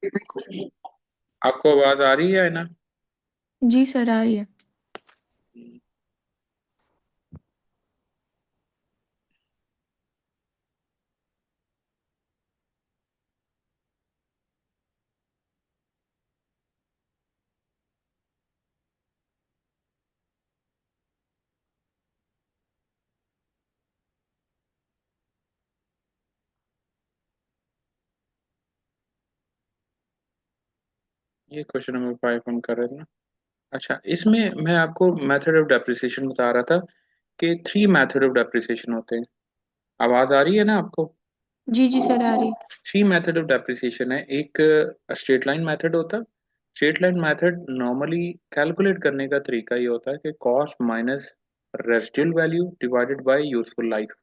आपको आवाज आ रही है ना? जी सर, आ रही है। ये क्वेश्चन नंबर 5 हम कर रहे थे ना। अच्छा, इसमें मैं आपको मेथड ऑफ डेप्रिसिएशन बता रहा था कि 3 मेथड ऑफ डेप्रिसिएशन होते हैं। आवाज आ रही है ना आपको? जी जी सर, आ रही है। 3 मेथड ऑफ डेप्रिसिएशन है। एक स्ट्रेट लाइन मेथड होता है। Straight line method normally calculate करने का तरीका ये होता है कि cost minus residual value divided by useful life.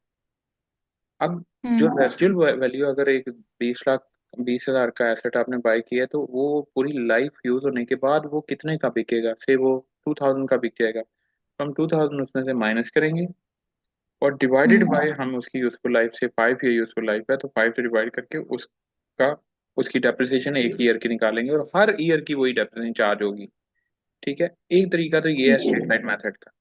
अब जो हम्म। रेसिडुअल वैल्यू, अगर एक 20 हजार का एसेट आपने बाय किया है, तो वो पूरी लाइफ यूज होने के बाद वो कितने का बिकेगा? से वो 2000 का बिक जाएगा, तो हम 2000 उसमें से माइनस करेंगे और डिवाइडेड हम्म। बाय, हम उसकी यूजफुल लाइफ से 5 ईयर यूजफुल लाइफ है तो 5 से डिवाइड करके उसका उसकी डेप्रिसिएशन एक ईयर की निकालेंगे और हर ईयर की वही डेप्रिसिएशन चार्ज होगी। ठीक है, एक तरीका तो ये है ठीक है। स्ट्रेट लाइन मेथड का।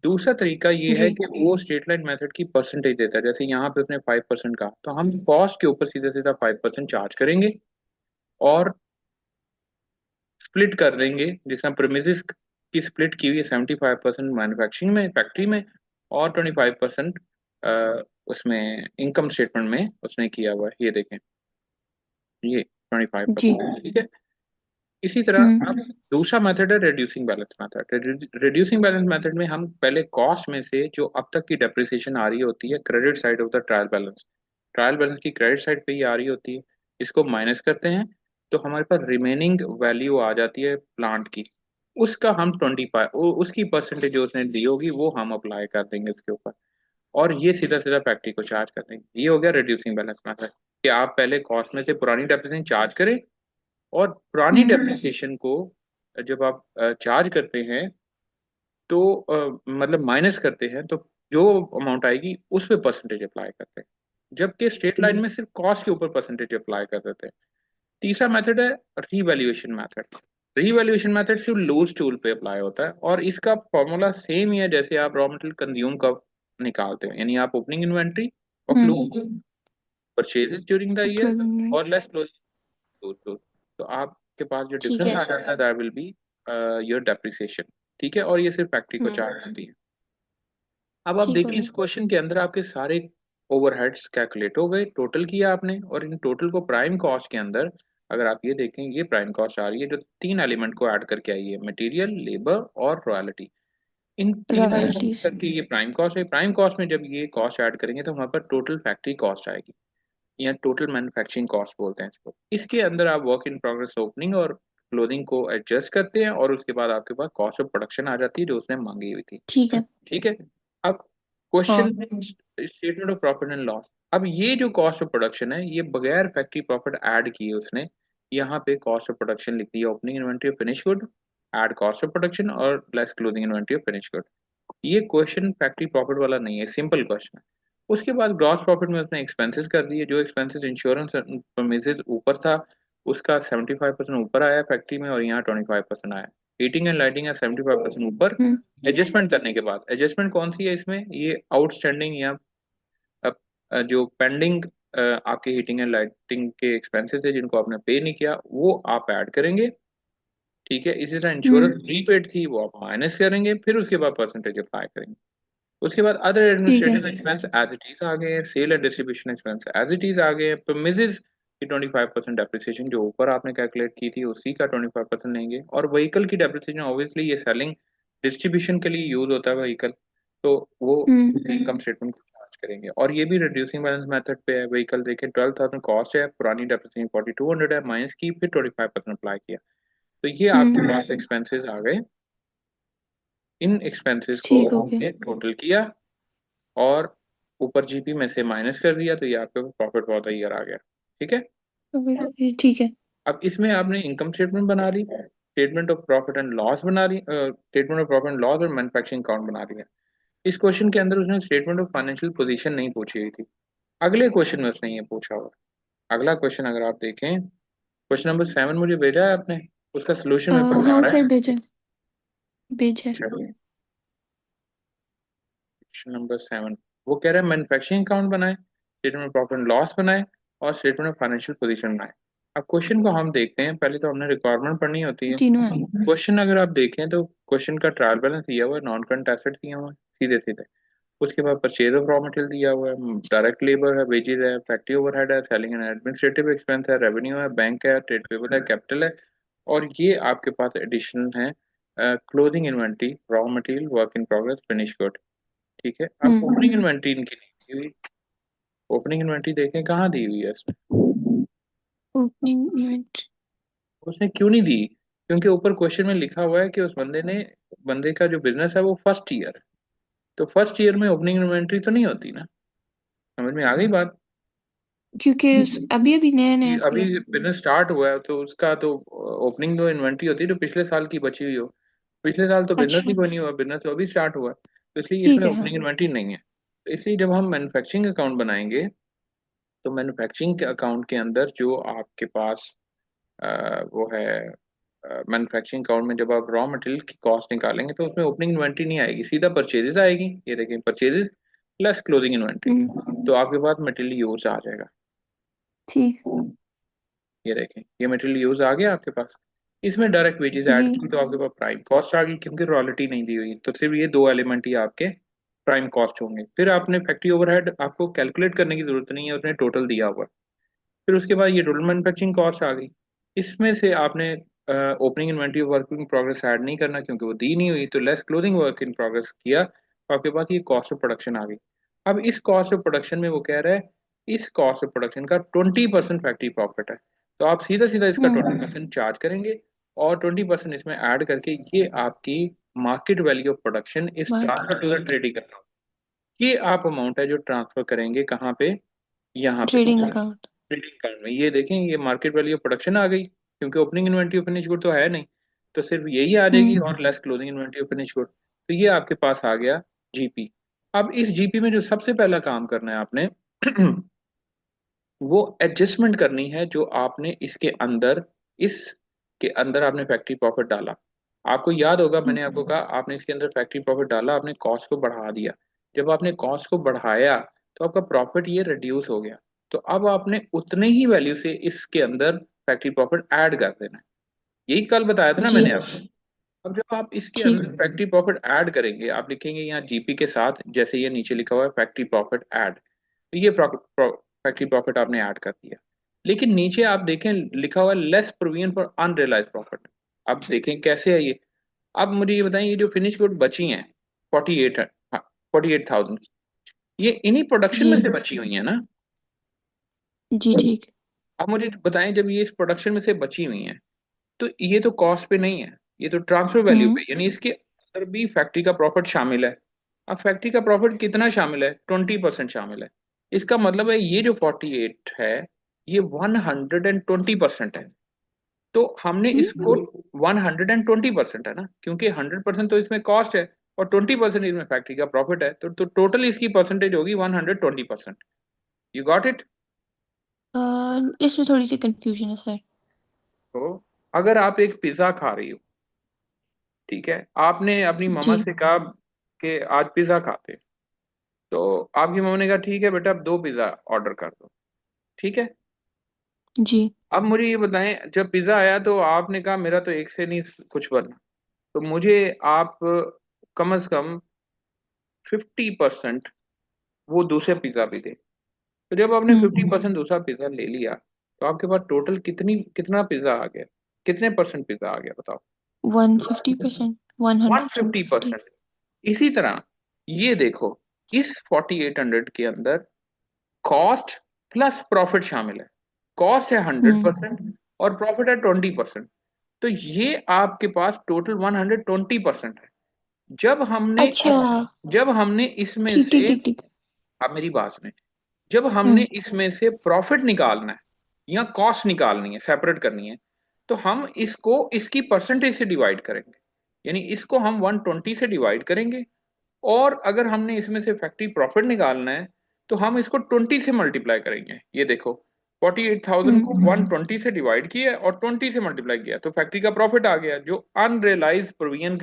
दूसरा तरीका ये है जी। कि वो स्ट्रेट लाइन मेथड की परसेंटेज देता है। जैसे यहाँ पे उसने 5% कहा, तो हम कॉस्ट के ऊपर सीधा सीधा 5% चार्ज करेंगे और स्प्लिट कर देंगे। जिसमें प्रेमिसेस की स्प्लिट की हुई है 75% मैन्युफैक्चरिंग में, फैक्ट्री में, और 25% उसमें इनकम स्टेटमेंट में उसने किया हुआ है। ये देखें, ये ट्वेंटी फाइव जी। परसेंट ठीक है। इसी तरह हम्म। अब दूसरा मेथड है reducing balance method. Reducing balance method में हम पहले कॉस्ट में से जो अब तक की डेप्रिसिएशन आ रही होती है credit side of the trial balance की क्रेडिट साइड पे ही आ रही होती है, इसको माइनस करते हैं। तो हमारे पास रिमेनिंग वैल्यू आ जाती है प्लांट की। उसका हम 25 उसकी परसेंटेज जो उसने दी होगी वो हम अप्लाई कर देंगे उसके ऊपर, और ये सीधा सीधा फैक्ट्री को चार्ज कर देंगे। ये हो गया रिड्यूसिंग बैलेंस मेथड, कि आप पहले कॉस्ट में से पुरानी डेप्रिसिएशन चार्ज करें और पुरानी हम्म। डेप्रिसिएशन को जब आप चार्ज करते हैं तो मतलब माइनस करते हैं, तो जो अमाउंट आएगी उस पे परसेंटेज अप्लाई करते हैं। जबकि स्ट्रेट लाइन में सिर्फ कॉस्ट के ऊपर परसेंटेज अप्लाई कर देते हैं। तीसरा मेथड है रीवैल्यूएशन मेथड। रीवैल्यूएशन मेथड सिर्फ लूज टूल पे अप्लाई होता है और इसका फॉर्मूला सेम ही है जैसे आप रॉ मटेरियल कंज्यूम कब निकालते हैं, यानी आप ओपनिंग इन्वेंट्री और हम्म। Closing purchases during the year closing. और लेस क्लोजिंग। तो आपके पास जो ठीक डिफरेंस है। आ जाता है that will be your depreciation. ठीक है, और ये सिर्फ फैक्ट्री को हम्म। चार्ज होती है। अब आप ठीक हो देखिए इस गया। क्वेश्चन के अंदर आपके सारे ओवरहेड्स कैलकुलेट हो गए, टोटल किया आपने, और इन टोटल को प्राइम कॉस्ट के अंदर अगर आप ये देखें, ये प्राइम कॉस्ट आ रही है जो 3 एलिमेंट को ऐड करके आई है, मटेरियल, लेबर और रॉयल्टी। इन तीनों को मिक्स रॉयल्टीज। करके ये प्राइम कॉस्ट है। प्राइम कॉस्ट में जब ये कॉस्ट ऐड करेंगे तो हमारे पास टोटल फैक्ट्री कॉस्ट आएगी, या टोटल मैन्युफैक्चरिंग कॉस्ट बोलते हैं इसको। इसके अंदर आप वर्क इन प्रोग्रेस ओपनिंग और क्लोजिंग को एडजस्ट करते हैं और उसके बाद आपके पास कॉस्ट ऑफ प्रोडक्शन आ जाती है जो उसने मांगी हुई थी। ठीक है। ठीक है। अब क्वेश्चन हाँ। Statement of profit and loss. अब ये जो कॉस्ट ऑफ प्रोडक्शन है ये बगैर फैक्ट्री प्रॉफिट ऐड किए उसने यहाँ पे कॉस्ट ऑफ प्रोडक्शन लिख दिया, opening inventory of finish good, add cost of production और less closing inventory of finish good. ये क्वेश्चन फैक्ट्री प्रॉफिट वाला नहीं है, सिंपल क्वेश्चन है। उसके बाद ग्रॉस प्रॉफिट में उसने एक्सपेंसेस कर दिए। जो एक्सपेंसेस इंश्योरेंस प्रोमिसेस ऊपर था उसका 75% ऊपर आया फैक्ट्री में, और यहाँ 25% आया। हीटिंग एंड लाइटिंग है 75% ऊपर। हम्म। एडजस्टमेंट करने के बाद, एडजस्टमेंट कौन सी है इसमें? ये आउटस्टैंडिंग या जो पेंडिंग आपके हीटिंग एंड लाइटिंग के एक्सपेंसेस है जिनको आपने पे नहीं किया वो आप ऐड करेंगे। ठीक है, इसी तरह इंश्योरेंस हम्म। प्रीपेड थी वो आप माइनस करेंगे, फिर उसके बाद परसेंटेज अप्लाई करेंगे। उसके बाद अदर ठीक है। Administrative expense as it is आ गए हैं, sale and distribution expense as it is आ गए हैं, प्रीमिसेस की 25% डेप्रिसिएशन जो ऊपर आपने कैलकुलेट की थी उसी का 25% लेंगे, और व्हीकल की डेप्रिसिएशन ऑब्वियसली ये सेलिंग डिस्ट्रीब्यूशन के लिए यूज होता है व्हीकल, तो वो हम्म। इनकम स्टेटमेंट को चार्ज करेंगे। और ये भी रिड्यूसिंग बैलेंस मेथड पे है। व्हीकल देखें 12,000 कॉस्ट है, पुरानी डेप्रिसिएशन 4200 है, माइनस की, फिर 25% अप्लाई किया, तो ये आपके हम्म। पास एक्सपेंसेस आ गए। इन एक्सपेंसेस को ठीक हो गया। हमने टोटल किया और ऊपर जीपी में से माइनस कर दिया, तो ये आपके प्रॉफिट फॉर द ईयर आ गया। ठीक है। ठीक है। अब इसमें आपने इनकम स्टेटमेंट बना ली, statement of profit and loss बना ली, statement of profit and loss और मैन्युफैक्चरिंग अकाउंट बना लिया। इस क्वेश्चन के अंदर उसने स्टेटमेंट ऑफ फाइनेंशियल पोजीशन नहीं पूछी हुई थी। अगले क्वेश्चन में उसने ये पूछा हुआ है। अगला क्वेश्चन अगर आप देखें, क्वेश्चन नंबर 7 मुझे भेजा है आपने, उसका सोल्यूशन मेरे पास आ हाँ रहा सर, है। भेजे भेजे। चलिए, क्वेश्चन नंबर 7 वो कह रहा है मैन्युफैक्चरिंग अकाउंट बनाए, statement of profit and loss बनाए, और स्टेटमेंट ऑफ फाइनेंशियल पोजीशन बनाए। अब क्वेश्चन को हम देखते हैं, पहले तो हमने रिक्वायरमेंट पढ़नी होती है। तीनों है। क्वेश्चन अगर आप देखें तो क्वेश्चन का ट्रायल बैलेंस दिया हुआ है, नॉन करंट एसेट दिया हुआ है, सीधे सीधे। उसके बाद परचेज ऑफ रॉ मटेरियल दिया हुआ है, डायरेक्ट लेबर है, वेजेस है, फैक्ट्री ओवरहेड है, सेलिंग एंड एडमिनिस्ट्रेटिव एक्सपेंस है, रेवेन्यू है, बैंक है, ट्रेड पेबल है, कैपिटल है। और ये आपके पास एडिशनल है, closing inventory, raw material, work in progress, finish good. ठीक है, अब हम्म। ओपनिंग इन्वेंट्री इनकी नहीं दी हुई। ओपनिंग इन्वेंट्री देखें कहाँ दी हुई है इसमें। Opening event. उसने क्यों नहीं दी? क्योंकि ऊपर क्वेश्चन में लिखा हुआ है कि उस बंदे का जो बिजनेस है वो फर्स्ट ईयर है। तो फर्स्ट ईयर में ओपनिंग इन्वेंट्री तो नहीं होती ना। समझ में आ गई बात? क्योंकि अभी अभी नया कि नया अभी खुला। बिजनेस स्टार्ट हुआ है तो उसका तो ओपनिंग जो इन्वेंट्री होती है जो पिछले साल की बची हुई हो। पिछले साल तो बिजनेस ही अच्छा। बनी हुआ, बिजनेस तो अभी स्टार्ट हुआ है, तो इसलिए ठीक इसमें है, हाँ। ओपनिंग इन्वेंट्री नहीं है। तो इसलिए जब हम मैन्युफैक्चरिंग अकाउंट बनाएंगे तो मैन्युफैक्चरिंग के अकाउंट के अंदर जो आपके पास वो है, मैन्युफैक्चरिंग अकाउंट में जब आप रॉ मटेरियल की कॉस्ट निकालेंगे तो उसमें ओपनिंग इन्वेंट्री नहीं आएगी, सीधा परचेजेस आएगी। ये देखें, परचेजेस प्लस क्लोजिंग इन्वेंट्री। हम्म। तो आपके पास मटेरियल यूज आ जाएगा। ठीक। ये देखें, ये मटेरियल यूज आ गया आपके पास। इसमें डायरेक्ट वेजेस जी। ऐड की तो आपके पास प्राइम कॉस्ट आ गई, क्योंकि रॉयल्टी नहीं दी हुई, तो सिर्फ ये दो एलिमेंट ही आपके प्राइम कॉस्ट होंगे। फिर आपने फैक्ट्री ओवरहेड आपको कैलकुलेट करने की जरूरत नहीं है, उसने टोटल दिया हुआ है। फिर उसके बाद ये टोटल मैन्युफैक्चरिंग कॉस्ट आ गई। इसमें से आपने opening inventory work in progress add नहीं करना, क्योंकि वो दी नहीं हुई, तो less closing work in progress किया तो आपके पास ये कॉस्ट ऑफ प्रोडक्शन आ गई। अब इस कॉस्ट ऑफ प्रोडक्शन में वो कह रहा है इस कॉस्ट ऑफ प्रोडक्शन का 20% फैक्ट्री प्रॉफिट है। तो आप सीधा सीधा इसका हम्म। 20% चार्ज करेंगे, और 20% इसमें ऐड करके ये आपकी market value of production is mark. Transfer to the trading account. ये आप अमाउंट है जो ट्रांसफर करेंगे कहाँ पे? यहाँ पे ट्रेडिंग अकाउंट। ट्रेडिंग अकाउंट में। ये देखें, ये मार्केट वैल्यू ऑफ प्रोडक्शन आ गई, क्योंकि opening inventory of finish good तो है नहीं, तो सिर्फ यही आ जाएगी, हम्म। और less closing inventory of finish good. तो ये आपके पास आ गया जीपी। अब इस जीपी में जो सबसे पहला काम करना है आपने वो एडजस्टमेंट करनी है जो आपने इसके अंदर आपने फैक्ट्री प्रॉफिट डाला। आपको याद होगा, मैंने आपको कहा आपने इसके अंदर फैक्ट्री प्रॉफिट डाला, आपने कॉस्ट को बढ़ा दिया। जब आपने कॉस्ट को बढ़ाया तो आपका प्रॉफिट ये रिड्यूस हो गया। तो अब आपने उतने ही वैल्यू से इसके अंदर फैक्ट्री प्रॉफिट ऐड कर देना है। यही कल बताया था ना जी। मैंने आपको। अब जब आप इसके ठीक। अंदर फैक्ट्री प्रॉफिट ऐड करेंगे, आप लिखेंगे यहाँ जीपी के साथ, जैसे ये नीचे लिखा हुआ है फैक्ट्री प्रॉफिट ऐड, तो ये फैक्ट्री प्रॉफिट आपने ऐड कर दिया। लेकिन नीचे आप देखें लिखा हुआ है less provision for unrealised profit. अब देखें कैसे है ये। अब मुझे ये बताएं, ये जो फिनिश गुड बची हैं 48, 48,000, ये इन्हीं प्रोडक्शन जी। में से बची हुई है ना। जी। ठीक। अब मुझे बताएं, जब ये इस प्रोडक्शन में से बची हुई हैं तो ये तो कॉस्ट पे नहीं है, ये तो ट्रांसफर वैल्यू हम्म। पे, यानी इसके अंदर भी फैक्ट्री का प्रॉफिट शामिल है। अब फैक्ट्री का प्रॉफिट कितना शामिल है? 20% शामिल है। इसका मतलब है ये जो 48 है ये 120% है। तो हमने हम्म। इसको 120% है ना, क्योंकि 100% तो इसमें कॉस्ट है और 20% इसमें फैक्ट्री का प्रॉफिट है, तो टोटल इसकी परसेंटेज होगी 120%। You got it? इसमें थोड़ी सी कंफ्यूजन है सर। तो अगर आप एक पिज्जा खा रही हो, ठीक है, आपने अपनी मम्मा जी। से कहा कि आज पिज्जा खाते हैं, तो आपकी मम्मा ने कहा ठीक है बेटा अब 2 पिज्जा ऑर्डर कर दो। ठीक है। जी। अब मुझे ये बताएं, जब पिज्जा आया तो आपने कहा मेरा तो एक से नहीं कुछ बना, तो मुझे आप कम से कम 50% वो दूसरे पिज्जा भी दे। तो जब आपने हम्म। 50% दूसरा पिज्जा ले लिया तो आपके पास टोटल कितना पिज्जा आ गया? कितने परसेंट पिज्जा आ गया बताओ? 150%। One one hundred and fifty fifty percent इसी तरह ये देखो, इस 4800 के अंदर कॉस्ट प्लस प्रॉफिट शामिल है। कॉस्ट है हंड्रेड हम्म। परसेंट और प्रॉफिट है 20%। तो ये आपके पास टोटल 120% है। जब हमने अच्छा। जब हमने इसमें ठीक ठीक से, ठीक ठीक। अब मेरी बात सुने, जब हमने हम्म। इसमें से प्रॉफिट निकालना है या कॉस्ट निकालनी है, सेपरेट करनी है, तो हम इसको इसकी परसेंटेज से डिवाइड करेंगे। यानी इसको हम 120 से डिवाइड करेंगे, और अगर हमने इसमें से फैक्ट्री प्रॉफिट निकालना है तो हम इसको 20 से मल्टीप्लाई करेंगे। ये देखो, 48,000 को 120 से डिवाइड किया और 20 से मल्टीप्लाई किया, तो फैक्ट्री का प्रॉफिट आ गया जो अनरियलाइज प्रोविजन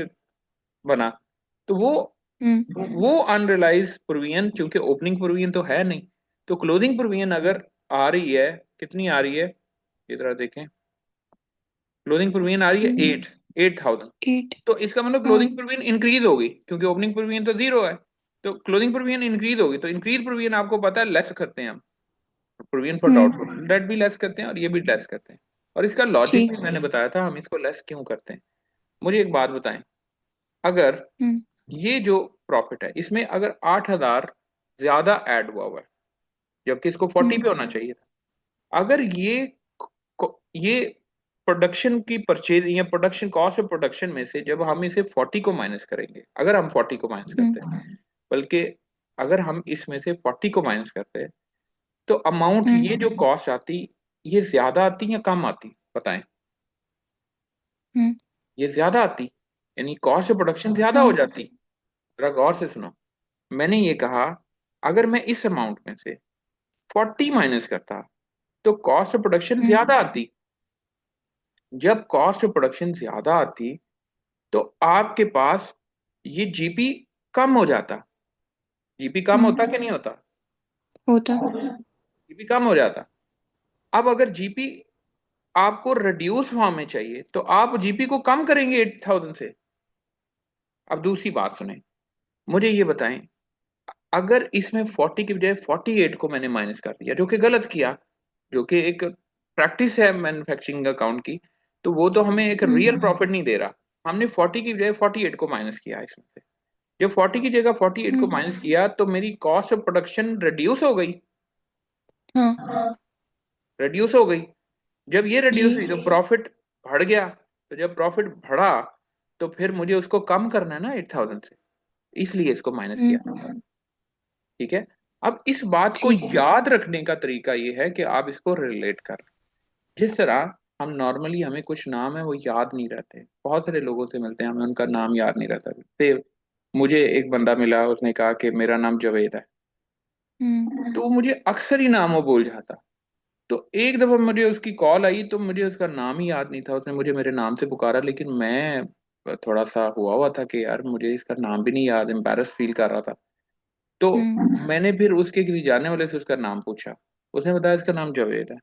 बना। तो वो अनरियलाइज प्रोविजन, चूंकि ओपनिंग प्रोविजन तो है नहीं, तो क्लोजिंग प्रोविजन अगर आ रही है, कितनी आ रही है, इधर देखें, क्लोजिंग प्रोविजन आ रही है 8,000। 8। तो इसका मतलब हाँ। क्लोजिंग प्रोविजन इंक्रीज होगी, क्योंकि ओपनिंग प्रोविजन तो जीरो है। तो क्लोजिंग प्रोविजन इंक्रीज होगी, तो इंक्रीज प्रोविजन आपको पता है लेस करते हैं हम, प्रोविजन फॉर डाउटफुल डेट भी लेस करते हैं और ये भी लेस करते हैं। और इसका लॉजिक ठीक। भी मैंने बताया था, हम इसको लेस क्यों करते हैं। मुझे एक बात बताएं, अगर हम्म। ये जो प्रॉफिट है इसमें अगर 8,000 ज्यादा ऐड हुआ हुआ है, जबकि इसको 40 पे होना चाहिए था, अगर ये प्रोडक्शन की परचेज या प्रोडक्शन कॉस्ट ऑफ प्रोडक्शन में से जब हम इसे 40 को माइनस करेंगे, अगर हम 40 को माइनस करते हैं, बल्कि अगर हम इसमें से 40 को माइनस करते हैं, तो अमाउंट हम्म। ये जो कॉस्ट आती, ये ज्यादा आती या कम आती, बताएं। हम्म। ये ज्यादा आती, यानी कॉस्ट ऑफ प्रोडक्शन ज्यादा हो हाँ। जाती। जरा गौर से सुनो, मैंने ये कहा अगर मैं इस अमाउंट में से 40 माइनस करता तो कॉस्ट ऑफ प्रोडक्शन हम्म। ज्यादा आती। जब कॉस्ट ऑफ प्रोडक्शन ज्यादा आती तो आपके पास ये जीपी कम हो जाता। जीपी कम हम्म। होता कि नहीं होता? होता। जीपी कम हो जाता। अब अगर जीपी आपको रिड्यूस फॉर्म में चाहिए तो आप जीपी को कम करेंगे 8,000 से। अब दूसरी बात सुने, मुझे ये बताएं, अगर इसमें 40 की बजाय 48 को मैंने माइनस कर दिया, जो कि गलत किया, जो कि एक प्रैक्टिस है मैन्युफैक्चरिंग अकाउंट की, तो वो तो हमें एक हम्म। रियल प्रॉफिट नहीं दे रहा। हमने 40 की बजाय 48 को माइनस किया इसमें से। जब 40 की जगह 48 को हम्म। माइनस किया तो मेरी कॉस्ट ऑफ प्रोडक्शन रिड्यूस हो गई। हाँ। रिड्यूस हो गई। जब ये रिड्यूस जी। हुई तो प्रॉफिट बढ़ गया। तो जब प्रॉफिट बढ़ा तो फिर मुझे उसको कम करना है ना 8,000 से, इसलिए इसको माइनस हम्म। किया। ठीक है। अब इस बात को ठीक है। याद रखने का तरीका ये है कि आप इसको रिलेट कर, जिस तरह हम नॉर्मली, हमें कुछ नाम है वो याद नहीं रहते, बहुत सारे लोगों से मिलते हैं हमें उनका नाम याद नहीं रहता। फिर मुझे एक बंदा मिला, उसने कहा कि मेरा नाम जावेद है, हम्म। तो मुझे अक्सर ही नाम वो बोल जाता। तो एक दफा मुझे उसकी कॉल आई तो मुझे उसका नाम ही याद नहीं था, उसने मुझे मेरे नाम से पुकारा, लेकिन मैं थोड़ा सा हुआ हुआ था कि यार मुझे इसका नाम भी नहीं याद, एम्बेरस फील कर रहा था। तो हम्म। मैंने फिर उसके किसी जानने वाले से उसका नाम पूछा, उसने बताया इसका नाम जावेद है।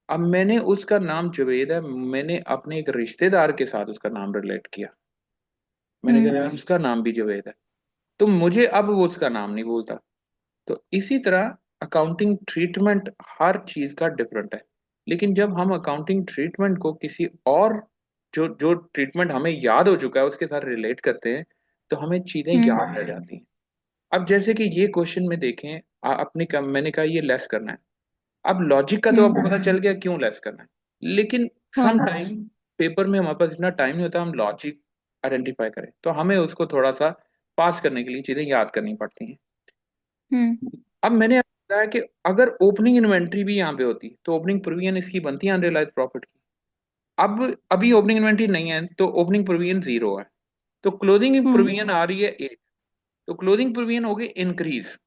अब मैंने उसका नाम जुबैद है, मैंने अपने एक रिश्तेदार के साथ उसका नाम रिलेट किया। मैंने कहा हम्म। यार उसका नाम भी जुबैद है, तो मुझे अब वो उसका नाम नहीं बोलता। तो इसी तरह अकाउंटिंग ट्रीटमेंट हर चीज का डिफरेंट है। लेकिन जब हम अकाउंटिंग ट्रीटमेंट को किसी और, जो जो ट्रीटमेंट हमें याद हो चुका है उसके साथ रिलेट करते हैं, तो हमें चीजें हम्म। याद रह जाती हैं। अब जैसे कि ये क्वेश्चन में देखें, मैंने कहा ये लेस करना है। अब लॉजिक का तो आपको हम्म। पता चल गया क्यों लेस करना है, लेकिन सम हाँ। टाइम पेपर में हमारे पास इतना टाइम नहीं होता हम लॉजिक आइडेंटिफाई करें, तो हमें उसको थोड़ा सा पास करने के लिए चीजें याद करनी पड़ती हैं। हम्म। अब मैंने आपको बताया कि अगर ओपनिंग इन्वेंट्री भी यहाँ पे होती तो ओपनिंग प्रोविजन इसकी बनती है अनरियलाइज प्रॉफिट की। अब अभी ओपनिंग इन्वेंट्री नहीं है तो ओपनिंग प्रोविजन जीरो है, तो क्लोजिंग हम्म। प्रोविजन आ रही है 8, तो क्लोजिंग प्रोविजन हो गई इंक्रीज,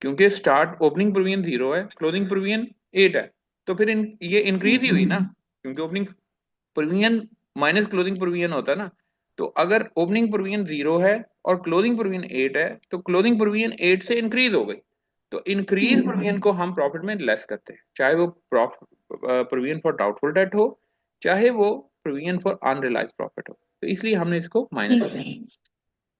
क्योंकि स्टार्ट ओपनिंग प्रोविजन जीरो है, क्लोजिंग प्रोविजन 8 है, तो फिर ये इंक्रीज ही हुई ना, क्योंकि opening provision minus closing provision होता है ना। तो अगर ओपनिंग प्रोविजन जीरो है और क्लोजिंग प्रोविजन 8 है, तो क्लोजिंग प्रोविजन 8 से इंक्रीज हो गई। तो इंक्रीज हम्म। प्रोविजन को हम प्रॉफिट में लेस करते हैं, चाहे वो प्रोविजन फॉर डाउटफुल डेट हो, चाहे वो प्रोविजन फॉर अनरियलाइज प्रॉफिट हो, तो इसलिए हमने इसको माइनस ठीक है। किया।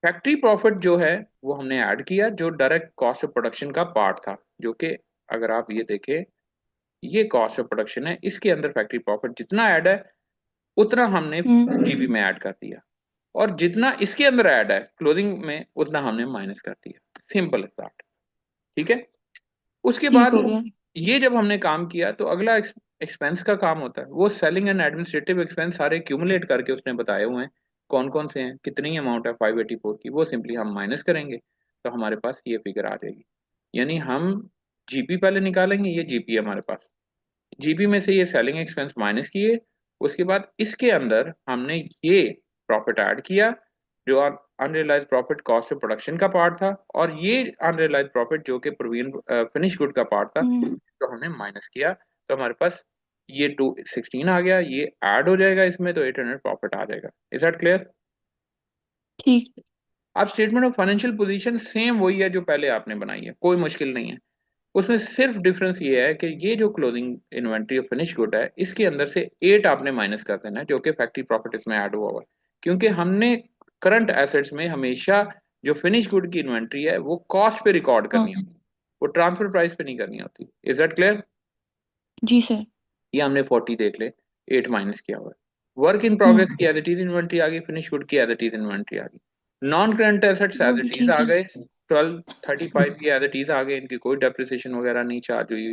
फैक्ट्री प्रॉफिट जो है वो हमने ऐड किया, जो डायरेक्ट कॉस्ट ऑफ प्रोडक्शन का पार्ट था, जो कि अगर आप ये देखें, ये कॉस्ट ऑफ प्रोडक्शन है, इसके अंदर फैक्ट्री प्रॉफिट जितना ऐड है उतना हमने हम्म। जीबी में ऐड कर दिया, और जितना इसके अंदर ऐड है क्लोजिंग में उतना हमने माइनस कर दिया। Simple is that. ठीक है। उसके ठीक बाद हो गया। ये जब हमने काम किया तो अगला एक्सपेंस का काम होता है, वो सेलिंग एंड एडमिनिस्ट्रेटिव एक्सपेंस सारे क्यूमुलेट करके उसने बताए हुए हैं कौन कौन से हैं, कितनी अमाउंट है 584 की, वो सिंपली हम माइनस करेंगे तो हमारे पास ये फिगर आ जाएगी। यानी हम जीपी पहले निकालेंगे, ये जीपी है हमारे पास, जीपी में से ये सेलिंग एक्सपेंस माइनस किए, उसके बाद इसके अंदर हमने ये प्रॉफिट ऐड किया, जो unrealised profit cost of production का पार्ट था, और ये अनरियलाइज प्रॉफिट जो कि प्रोविजन फिनिश गुड का पार्ट था, तो हमने माइनस किया, तो हमारे पास ये 216 आ गया, ये ऐड हो जाएगा इसमें, तो 800 प्रॉफिट आ जाएगा। Is that clear? ठीक। अब statement of financial position same वही है जो पहले आपने बनाई है, कोई मुश्किल नहीं है। उसमें सिर्फ डिफरेंस ये है कि ये जो closing inventory of finish good है, इसके अंदर से 8 आपने माइनस कर देना है, जो कि फैक्ट्री प्रॉफिट इसमें ऐड हुआ हुआ है। क्योंकि हमने करंट एसेट्स में हमेशा जो फिनिश गुड की इन्वेंट्री है वो कॉस्ट पे रिकॉर्ड करनी हाँ। होती है, वो ट्रांसफर प्राइस पे नहीं करनी होती। Is that clear? जी सर। ये हमने 40 देख ले, 8 माइनस किया हुआ है। वर्क इन प्रोग्रेस हम्म। की एज इट इज इन्वेंट्री आ गई, फिनिश गुड की एज इट इज इन्वेंट्री आ गई। नॉन करंट एसेट्स वो एज भी इट इज ठीक आ है। गए, 1235 की एज इट इज आ गए, इनकी कोई डेप्रिसिएशन वगैरह नहीं चार्ज हुई,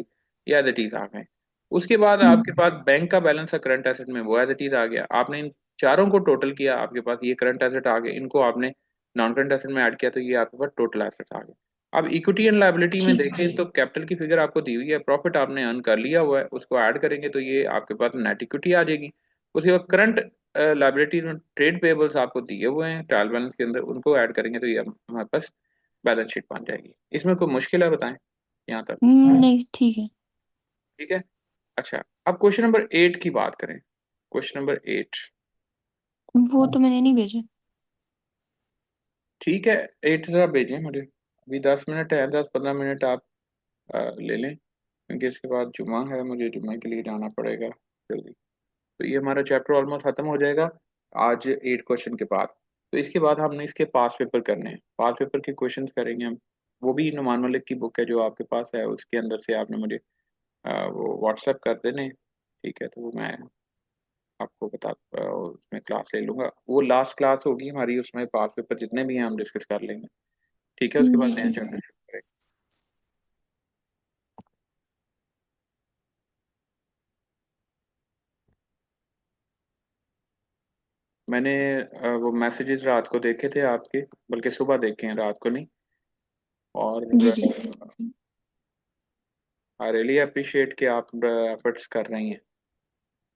ये एज इट इज आ गए। उसके बाद आपके हम्म। पास बैंक का बैलेंस है करंट एसेट में, वो एज इट इज आ गया। आपने इन चारों को टोटल किया, आपके पास ये करंट एसेट आ गए, इनको आपने नॉन करंट एसेट में ऐड किया, तो ये आपके पास टोटल एसेट्स आ गए। अब इक्विटी एंड लायबिलिटी में ठीक है। देखें तो कैपिटल की फिगर आपको दी हुई है, प्रॉफिट आपने अर्न कर लिया हुआ है, उसको ऐड करेंगे तो ये आपके पास नेट इक्विटी आ जाएगी। उसके बाद करंट लायबिलिटी में ट्रेड पेबल्स आपको दिए हुए हैं ट्रायल बैलेंस के अंदर, उनको ऐड करेंगे तो ये हमारे पास बैलेंस शीट बन जाएगी। इसमें कोई मुश्किल है बताएं यहाँ तक? नहीं ठीक है। ठीक है। अच्छा, अब क्वेश्चन नंबर 8 की बात करें। Question number 8। वो तो मैंने नहीं भेजा। ठीक है, 8 जरा भेजें मुझे, अभी 10 मिनट है, 10-15 मिनट आप ले लें, क्योंकि इसके बाद जुमा है, मुझे जुम्मे के लिए जाना पड़ेगा जल्दी। तो ये हमारा चैप्टर ऑलमोस्ट खत्म हो जाएगा आज 8 क्वेश्चन के बाद। तो इसके बाद हमने इसके पास पेपर करने हैं, पास पेपर के क्वेश्चंस करेंगे हम। वो भी नुमान मलिक की बुक है जो आपके पास है, उसके अंदर से आपने मुझे वो व्हाट्सएप कर देने। ठीक है, तो वो मैं आपको उसमें क्लास ले लूंगा, वो लास्ट क्लास होगी हमारी, उसमें पास पेपर जितने भी हैं हम डिस्कस कर लेंगे। ठीक है, उसके बाद जी नया ठीक है। चैप्टर शुरू करेंगे। मैंने वो मैसेजेस रात को देखे थे आपके, बल्कि सुबह देखे हैं, रात को नहीं। और जी जी। आई रियली अप्रिशिएट कि आप एफर्ट्स कर रही हैं,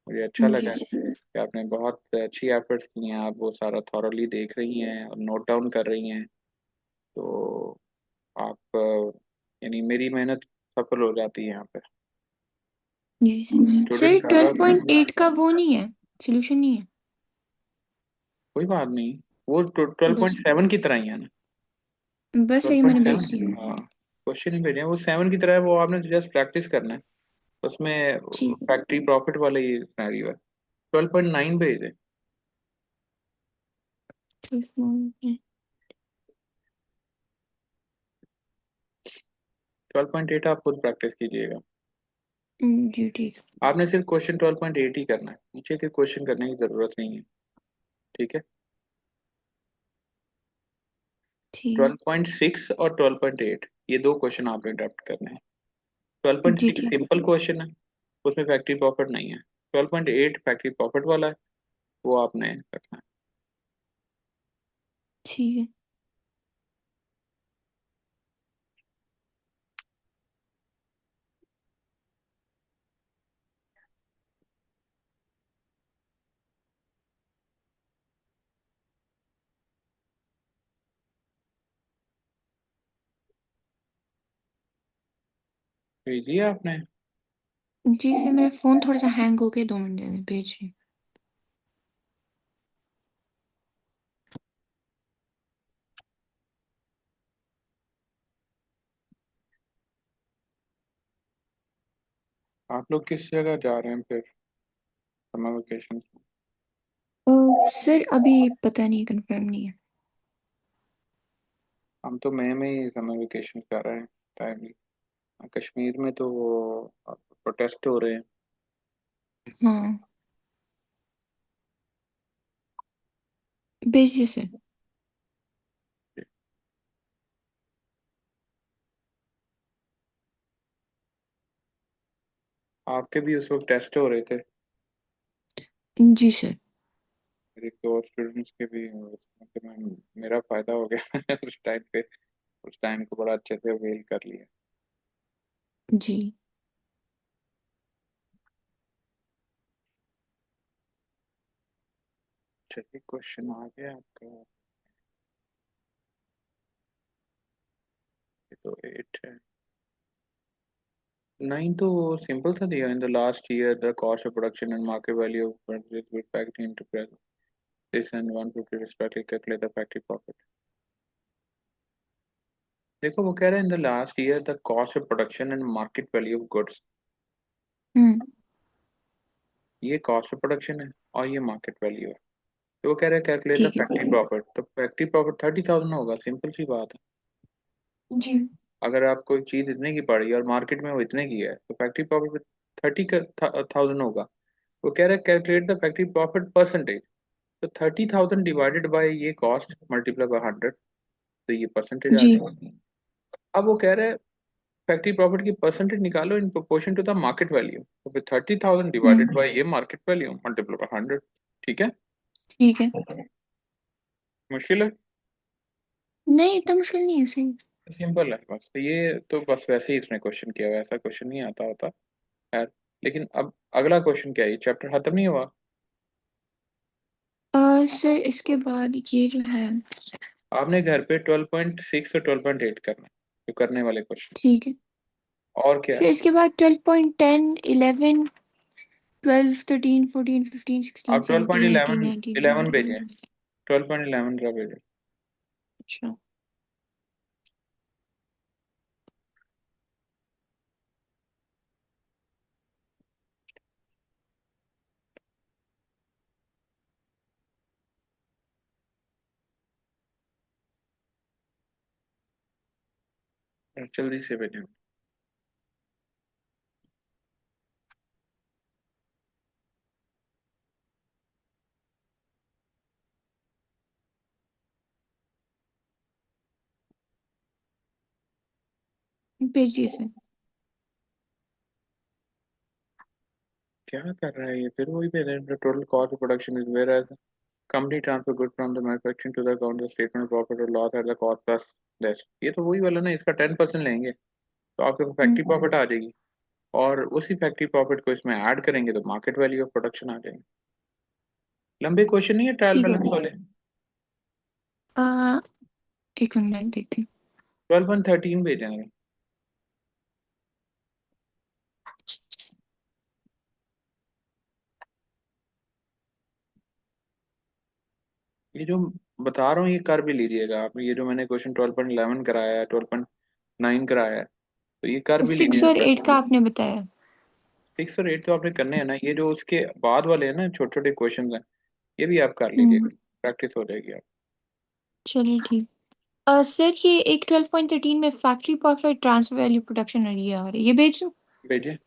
मुझे अच्छा जी लगा सर। कि आपने बहुत अच्छी एफर्ट्स की हैं, आप वो सारा थॉरली देख रही हैं और नोट डाउन कर रही हैं। तो आप यानी मेरी मेहनत सफल हो जाती है यहाँ पे। जी सर। स्टूडेंट सर ज़्यादा ट्वेल्व होते पॉइंट हैं। एट का वो नहीं है, सोल्यूशन नहीं है। कोई बात नहीं, वो 12.7 की तरह ही है ना। बस ट्वेल्व यही पॉइंट मैंने भेज सेवन दिया। हाँ, क्वेश्चन ही भेजे हैं, वो 7 की तरह है, वो आपने जस्ट प्रैक्टिस करना है। उसमें ठीक। फैक्ट्री प्रॉफिट वाला ही सिनेरियो है। 12.9 भेजे। 12.8। 12.8 आप खुद प्रैक्टिस कीजिएगा। जी ठीक। आपने सिर्फ क्वेश्चन 12.8 ही करना है, नीचे के क्वेश्चन करने की जरूरत नहीं है। ठीक है। ठीक है। 12.6 और 12.8, ये दो क्वेश्चन आपने अडेप्ट करने हैं। जी 12.6 ठीक। सिंपल क्वेश्चन है, उसमें फैक्ट्री प्रॉफिट नहीं है। 12.8 फैक्ट्री प्रॉफिट वाला है, वो आपने रखना है। ठीक है। भेजिए आपने। जी सर, मेरा फोन थोड़ा सा हैंग हो गया, 2 मिनट दे दें, भेज रही आप लोग किस जगह जा रहे हैं फिर समर वेकेशन? सर अभी पता नहीं, कंफर्म नहीं है। हम तो मई में ही समर वेकेशन कर रहे हैं, टाइमली। कश्मीर में तो वो प्रोटेस्ट हो रहे हैं। हाँ, भेजिए सर। आपके भी उस वक्त टेस्ट हो रहे थे, जी सर। मेरे दो और स्टूडेंट्स के भी, उसमें फिर मेरा फायदा हो गया उस टाइम पे, उस टाइम को बड़ा अच्छे से अवेल कर लिया। जी। चलिए, क्वेश्चन आ गया आपका। तो 8 है। 9 तो सिंपल सा दिया, in the last year the cost of production and market value of with factory enterprise this and 150 respectively calculate the factory profit. देखो वो कह रहा है in the last year the cost of production and market value of goods. Hmm. ये cost of production है और ये market value है। तो वो कह रहा है कैलकुलेट द ठीक है। फैक्ट्री प्रॉफिट, तो फैक्ट्री प्रॉफिट 30,000 होगा, सिंपल सी बात है। जी। अगर आपको एक चीज इतने की पड़ी और मार्केट में वो इतने की है तो फैक्ट्री प्रॉफिट 30,000 होगा। वो कह रहा है calculate the factory profit percentage. तो 30,000 डिवाइडेड बाय ये कॉस्ट मल्टीप्लाई बाय 100, तो ये परसेंटेज आ जी। जाएगा। अब वो कह रहा है फैक्ट्री प्रॉफिट की परसेंटेज निकालो in proportion to the market value, तो फिर 30,000 डिवाइडेड हम्म। बाय ये मार्केट वैल्यू मल्टीप्लाई बाय 100। ठीक है। ठीक है। मुश्किल है? नहीं, इतना मुश्किल नहीं है, सही। सिंपल है बस, तो ये तो बस वैसे ही इसने क्वेश्चन किया हुआ है, ऐसा क्वेश्चन नहीं आता होता। खैर, लेकिन अब अगला क्वेश्चन क्या है, ये चैप्टर खत्म नहीं हुआ। सर इसके बाद ये जो है। आपने घर पे 12.6 और 12.8 करना है, जो करने वाले क्वेश्चन। ठीक है। और क्या सर है? इसके बाद 12.10, 11, 12, 13, 14, 15, 16, आप 17, 12.11 18, 19, 11 20। भेजें, 12.11 का भेजें। अच्छा। जल्दी से भेजें। भेजिए सर। क्या कर रहा है ये, फिर वही भेज रहे हैं, total cost of production is whereas company transfer good from the manufacturing to the account the statement profit और loss at the cost plus this. ये तो वही वाला ना, इसका 10% लेंगे तो आपके फैक्ट्री हम्म। प्रॉफिट आ जाएगी, और उसी फैक्ट्री प्रॉफिट को इसमें ऐड करेंगे तो मार्केट वैल्यू ऑफ प्रोडक्शन आ जाएगी। लंबे क्वेश्चन नहीं है ट्रायल ठीक है। बैलेंस वाले। आ, एक मिनट मैं देखती 12.13 भेजेंगे। ये जो बता रहा हूँ ये कर भी लीजिएगा आप, ये जो मैंने क्वेश्चन 12.11 कराया है, 12.9 कराया है, तो ये कर हूँ। भी 6 लीजिएगा और फिर। 8 का आपने बताया। 6 और 8 तो आपने करने हैं ना, ये जो उसके बाद वाले हैं ना छोटे छोटे क्वेश्चन हैं, ये भी आप कर लीजिएगा, हम्म। प्रैक्टिस हो जाएगी आप। चलिए ठीक। सर ये एक 12.13 में factory profit, transfer value, production और ये आ रही है, ये भेज दूँ? भेजिए।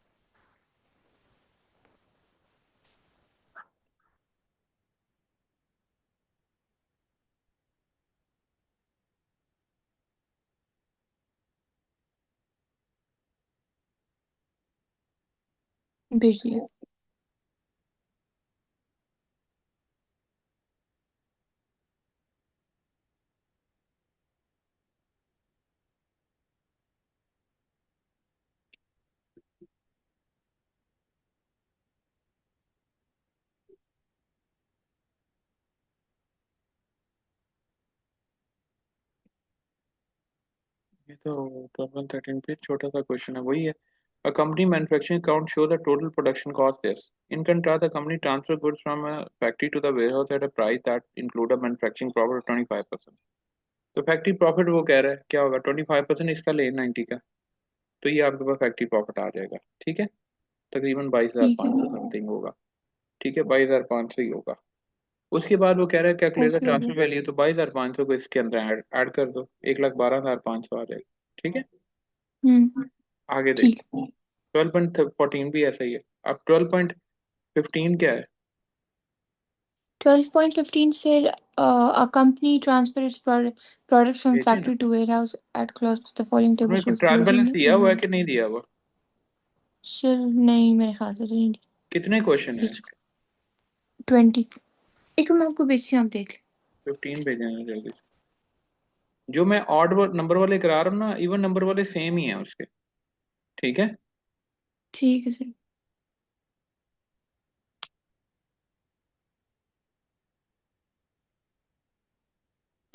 भेजिए। ये तो 12.13 पे छोटा सा क्वेश्चन है, वही है। A company manufacturing account show the total production cost is. In contrast, the company transfer goods from a factory to the warehouse at a price that include a manufacturing profit of 25%. तो factory profit वो कह रहा है क्या होगा, 25% इसका ले 90 का, तो ये आपके पास फैक्ट्री प्रॉफिट आ जाएगा। ठीक है, तकरीबन बाईस हजार ठीक है। पाँच सौ समथिंग होगा। ठीक है, 22,500 ही होगा। उसके बाद वो कह रहा है calculate the okay okay. Transfer value, तो 22,500 को इसके अंदर ऐड कर दो, 1,12,500 आ जाएगा। ठीक है, आगे ठीक देखो। है। 12.14 भी ऐसा ही है। अब 12.15 क्या है? 12.15 से a company transfer its product from भेजिए ना। factory to warehouse at close to the following table उसमें shows ट्रायल बैलेंस closing दिया हुआ है inventory। कि नहीं दिया हुआ? सर नहीं, मेरे ख्याल से नहीं। कितने क्वेश्चन है? भेज 20। एक मैं आपको भेजती हूँ, आप देख लें। 15 भेजे हैं जल्दी से। जो मैं ऑड नंबर वाले करा रहा हूँ ना, इवन नंबर वाले सेम ही है उसके। ठीक है। ठीक है सर।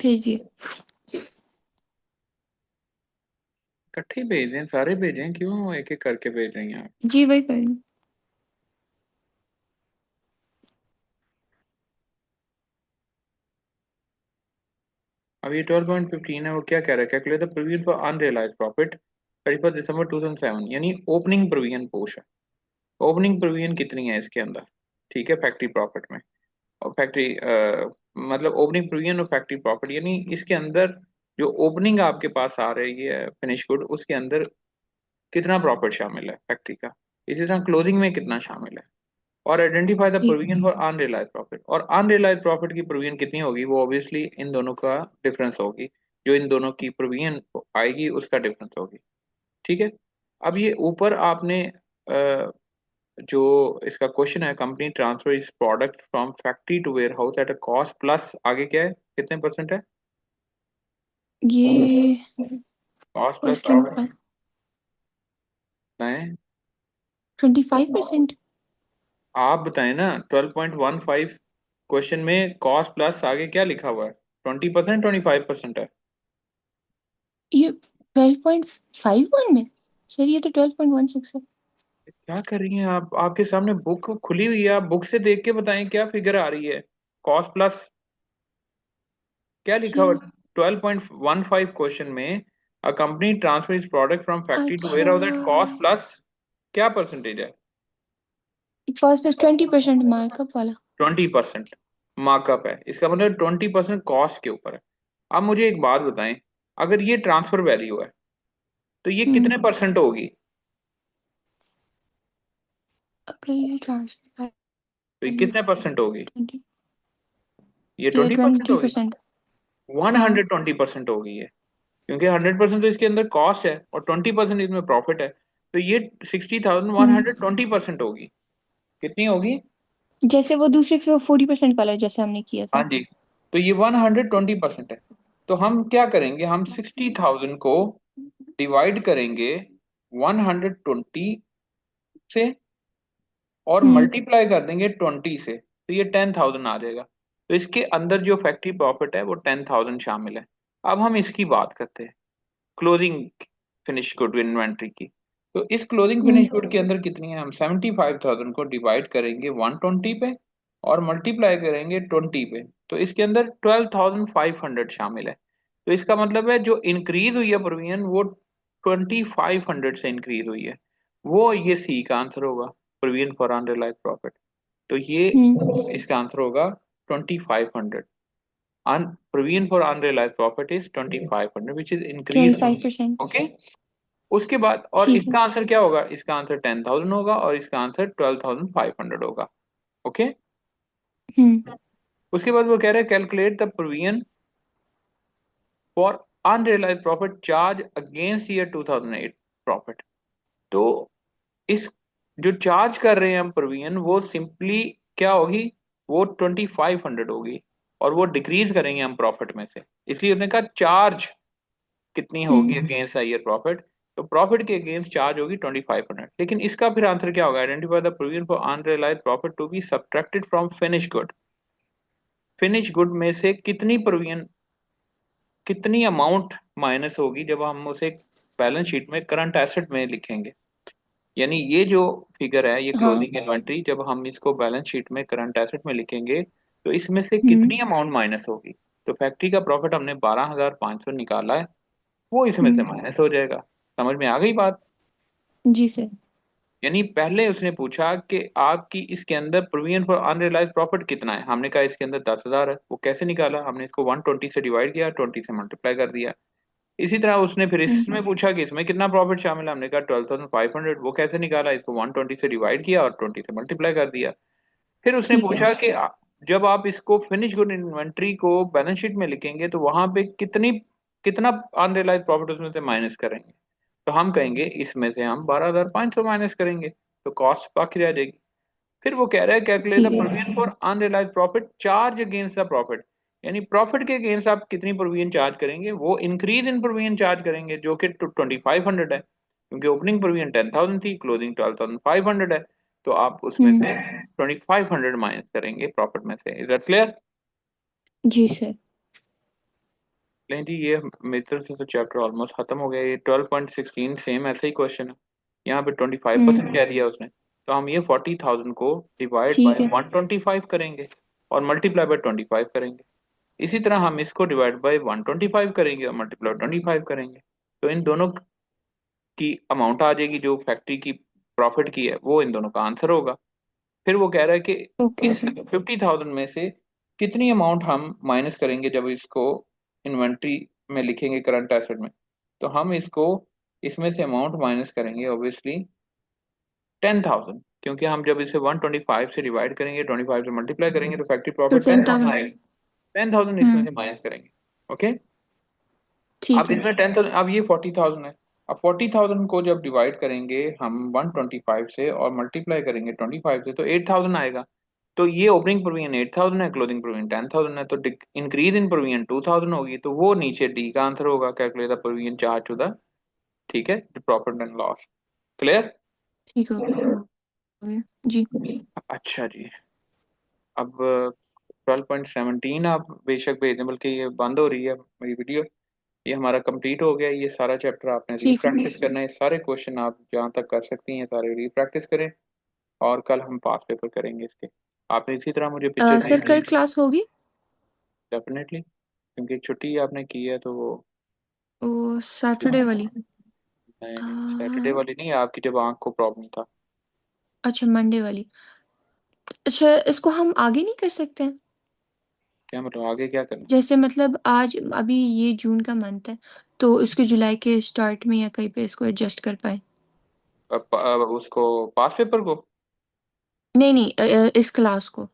भेजिए। इकट्ठे ही भेज दें, सारे भेजें, क्यों एक एक करके भेज रही हैं आप? जी वही कर रही हूँ। अब ये 12.15 है, वो क्या कह रहा है, calculate the provision for unrealised profit 31 दिसंबर 2007, यानी opening provision portion. Opening provision कितनी है इसके अंदर? ठीक है, फैक्ट्री प्रॉफिट में। और फैक्ट्री मतलब ओपनिंग प्रोविजन और फैक्ट्री प्रॉफिट, यानी इसके अंदर जो ओपनिंग आपके पास आ रही है फिनिश गुड, उसके अंदर कितना प्रॉफिट शामिल है फैक्ट्री का। इसी तरह क्लोजिंग में कितना शामिल है। और आइडेंटिफाई द ठीक। प्रोविजन फॉर अनरियलाइज प्रॉफिट, और अनरियलाइज प्रॉफिट की प्रोविजन कितनी होगी, वो ऑब्वियसली इन दोनों का डिफरेंस होगी। जो इन दोनों की प्रोविजन आएगी उसका डिफरेंस होगी। ठीक है। अब ये ऊपर आपने जो इसका क्वेश्चन है, कंपनी ट्रांसफर इस product from factory to warehouse at a cost plus, आगे क्या है, कितने परसेंट है? ये कॉस्ट प्लस कॉस्ट प्रॉफिट बताएं। 25%। आप बताएं ना, 12.15 क्वेश्चन में कॉस्ट प्लस आगे क्या लिखा हुआ है? 20%, 25% है? ये 12.51 में। सर ये तो 12.16 है। क्या कर रही हैं आप? आपके सामने बुक खुली हुई है, आप बुक से देख के बताएं क्या फिगर आ रही है। कॉस्ट प्लस क्या लिखा हुआ? ये 12.15 क्वेश्चन में a company transfer is product from factory to ware अच्छा, हाउस एट कॉस्ट प्लस क्या परसेंटेज है? कॉस्ट प्लस 20% मार्कअप वाला। 20% मार्कअप है, इसका मतलब 20% कॉस्ट के ऊपर है। अब मुझे एक बात बताएं, अगर ये ट्रांसफर वैल्यू है तो ये हम्म। कितने परसेंट होगी? अगर ये ट्रांसफर तो ये वैल्यू कितने परसेंट होगी? 20, ये ये 20% होगी। 20%। वन हाँ। हंड्रेड ट्वेंटी परसेंट होगी ये। क्योंकि 100% तो इसके अंदर कॉस्ट है और 20% इसमें प्रॉफिट है। तो ये 60,000 वन हम्म। हंड्रेड ट्वेंटी परसेंट होगी। कितनी होगी? जैसे वो दूसरे 40% वाला जैसे हमने किया हाँ था। जी। तो ये 120% है। तो हम क्या करेंगे, हम 60,000 को डिवाइड करेंगे 120 से, और हम्म। मल्टीप्लाई कर देंगे 20 से, तो ये 10,000 आ जाएगा। तो इसके अंदर जो फैक्ट्री प्रॉफिट है वो 10,000 शामिल है। अब हम इसकी बात करते हैं, क्लोजिंग फिनिश गुड इन्वेंट्री की। तो इस क्लोजिंग फिनिश हम्म। गुड के अंदर कितनी है, हम 75,000 को डिवाइड करेंगे 120 पे, और मल्टीप्लाई करेंगे 20 पे। तो इसके अंदर 12,500 शामिल है। तो इसका मतलब है जो इंक्रीज हुई है प्रोविजन वो 2,500 से इंक्रीज हुई है। वो ये सी का आंसर होगा, प्रोविजन फॉर अनरियलाइज प्रॉफिट। तो ये हम्म। इसका आंसर होगा 2,500। Provision for unrealized profit is 2,500 which is increased only. 25%। Okay. उसके बाद और ठीक है। इसका आंसर क्या होगा, इसका आंसर 10,000 होगा और इसका आंसर 12,500 होगा। ओके। हम्म। उसके बाद वो कह रहे हैं calculate the provision for unrealised profit charge against year 2008 profit. तो इस जो चार्ज कर रहे हैं हम प्रोविजन, वो सिंपली क्या होगी, वो 2,500 होगी, और वो डिक्रीज करेंगे हम प्रॉफिट में से। इसलिए उसने कहा चार्ज कितनी होगी हम्म। Against year profit. तो प्रॉफिट के अगेंस्ट चार्ज होगी 2,500। लेकिन इसका फिर आंसर क्या होगा, identify the provision for unrealised profit to be subtracted from finish good. Finish good में से कितनी प्रोविजन, कितनी अमाउंट माइनस होगी जब हम उसे बैलेंस शीट में करंट एसेट में लिखेंगे। यानी ये जो फिगर है, ये हाँ। क्लोजिंग इन्वेंट्री, जब हम इसको बैलेंस शीट में करंट एसेट में लिखेंगे तो इसमें से हम्म। कितनी अमाउंट माइनस होगी। तो फैक्ट्री का प्रॉफिट हमने 12,500 निकाला है, वो इसमें से हम्म। माइनस हो जाएगा। समझ में आ गई बात? जी सर। यानी पहले उसने पूछा कि आपकी इसके अंदर प्रोविजन फॉर अनरियलाइज प्रॉफिट कितना है, हमने कहा इसके अंदर 10,000 है। वो कैसे निकाला, हमने इसको 120 से डिवाइड किया, 20 से मल्टीप्लाई कर दिया। इसी तरह उसने फिर हम्म। इसमें पूछा कि इसमें कितना प्रॉफिट शामिल है, हमने कहा 12,500। वो कैसे निकाला, इसको 120 से डिवाइड किया और 20 से मल्टीप्लाई कर दिया। फिर उसने ठीक है। पूछा कि जब आप इसको फिनिश गुड इन्वेंट्री को बैलेंस शीट में लिखेंगे तो वहां पे कितनी, कितना अनरियलाइज प्रॉफिट उसमें से माइनस करेंगे। तो हम कहेंगे इसमें से हम 12,500 माइनस करेंगे, तो कॉस्ट बाकी रह जाएगी। फिर वो कह रहा है कैलकुलेट द ठीक है। Provision for unrealised profit charge against the profit. यानी प्रॉफिट के अगेंस्ट आप कितनी प्रोविजन चार्ज करेंगे, वो इंक्रीज इन प्रोविजन चार्ज करेंगे जो कि 2,500 है, क्योंकि ओपनिंग प्रोविजन 10,000 थी, क्लोजिंग 12,500 है। तो आप उसमें हम्म। से 2,500 माइनस करेंगे प्रॉफिट में से। Is that clear? जी सर। लेकिन जी ये मेरी तरफ से तो चैप्टर ऑलमोस्ट खत्म हो गया। ये 12.16 सेम ऐसा ही क्वेश्चन है, यहाँ पे 25% हम्म। कह दिया उसने। तो हम ये 40,000 को डिवाइड बाय ठीक है। 125 करेंगे और मल्टीप्लाई बाय 25 करेंगे। इसी तरह हम इसको डिवाइड बाय 125 करेंगे और मल्टीप्लाई 25 करेंगे। तो इन दोनों की अमाउंट आ जाएगी, जो फैक्ट्री की प्रॉफिट की है वो इन दोनों का आंसर होगा। फिर वो कह रहा है कि ओके इस ओके। 50,000 में से कितनी अमाउंट हम माइनस करेंगे जब इसको इन्वेंट्री में लिखेंगे करंट एसेट में। तो हम इसको इसमें से अमाउंट माइनस करेंगे ऑब्वियसली 10,000, क्योंकि हम जब इसे 125 से डिवाइड करेंगे, 25 से मल्टीप्लाई करेंगे तो फैक्ट्री तो प्रॉफिट टेन 10,000। थाउजेंड आएगा। 10,000 इसमें हम्म। से माइनस करेंगे। ओके। अब ठीक है। इसमें 10,000, अब ये 40,000 है। अब 40,000 को जब डिवाइड करेंगे हम 125 से और मल्टीप्लाई करेंगे 25 से तो 8,000 आएगा। तो ये ओपनिंग प्रोविजन 8,000 है, क्लोजिंग प्रोविजन 10,000 है, तो इंक्रीज इन प्रोविजन 2,000 होगी, तो वो नीचे डी का आंसर होगा, calculate the provision charge to the, ठीक है, प्रॉफिट एंड लॉस। क्लियर। ठीक हो गया जी। अच्छा जी। अब 12.17 आप बेशक भेज दें, बल्कि ये बंद हो रही है मेरी वीडियो। ये हमारा कंप्लीट हो गया। ये सारा चैप्टर आपने ठीक है। रीप्रैक्टिस करना है, सारे क्वेश्चन आप जहाँ तक कर सकती हैं सारे रीप्रैक्टिस करें, और कल हम पास पेपर करेंगे इसके। आपने इसी तरह मुझे पिक्चर सर भेजी कल है। क्लास होगी? डेफिनेटली, क्योंकि एक छुट्टी आपने की है तो वो। वो सैटरडे वाली? नहीं अ, नहीं, सैटरडे वाली नहीं, आपकी जब आंख को प्रॉब्लम था। अच्छा मंडे वाली। अच्छा इसको हम आगे नहीं कर सकते हैं? क्या मतलब आगे क्या करना? जैसे मतलब आज अभी ये जून का मंथ है, तो इसके जुलाई के स्टार्ट में या कहीं पे इसको एडजस्ट कर पाए? अब उसको पास पेपर को। नहीं नहीं, इस क्लास को।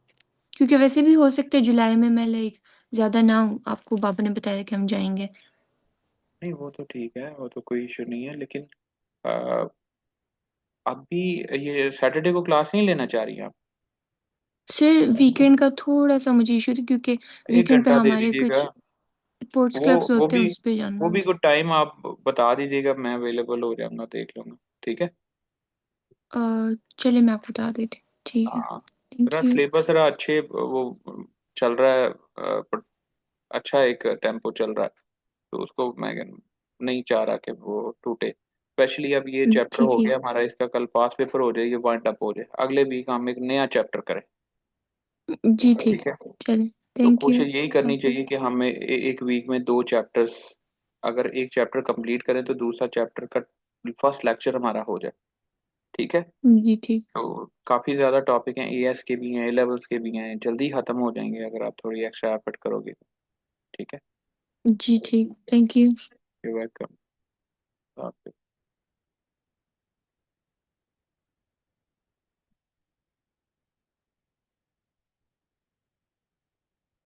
क्योंकि वैसे भी हो सकता है जुलाई में मैं लाइक ज्यादा ना हूँ, आपको पापा ने बताया कि हम जाएंगे। नहीं वो तो ठीक है, वो तो कोई इशू नहीं है, लेकिन अ, अभी ये सैटरडे को क्लास नहीं लेना चाह रही आप? सिर्फ वीकेंड का थोड़ा सा मुझे इशू था, क्योंकि एक वीकेंड पे घंटा दे हमारे दीजिएगा। कुछ स्पोर्ट्स वो क्लब्स वो होते भी हैं, उस पे वो जानना भी था। कुछ टाइम आप बता दीजिएगा, मैं अवेलेबल हो जाऊंगा, देख लूंगा। ठीक है। चलिए मैं आपको बता देती हूँ। ठीक है। हाँ। थैंक मेरा यू। सिलेबस जरा अच्छे वो चल रहा है, अच्छा एक टेम्पो चल रहा है, तो उसको मैं नहीं चाह रहा कि वो टूटे। स्पेशली अब ये चैप्टर हो ठीक है। गया हमारा, इसका कल पास पेपर हो जाए, ये वाइंड अप हो जाए, अगले वीक हम एक नया चैप्टर करें। जी ठीक ठीक है। है। चलिए। तो थैंक यू। कोशिश यही करनी ओके। चाहिए कि हमें एक वीक में दो चैप्टर्स, अगर एक चैप्टर कंप्लीट करें तो दूसरा चैप्टर का फर्स्ट लेक्चर हमारा हो जाए। ठीक है। जी ठीक। तो काफ़ी ज़्यादा टॉपिक हैं, एएस के भी हैं, ए लेवल्स के भी हैं, जल्दी ख़त्म हो जाएंगे अगर आप थोड़ी एक्स्ट्रा एफर्ट करोगे तो। ठीक है। जी ठीक। Thank you. You welcome.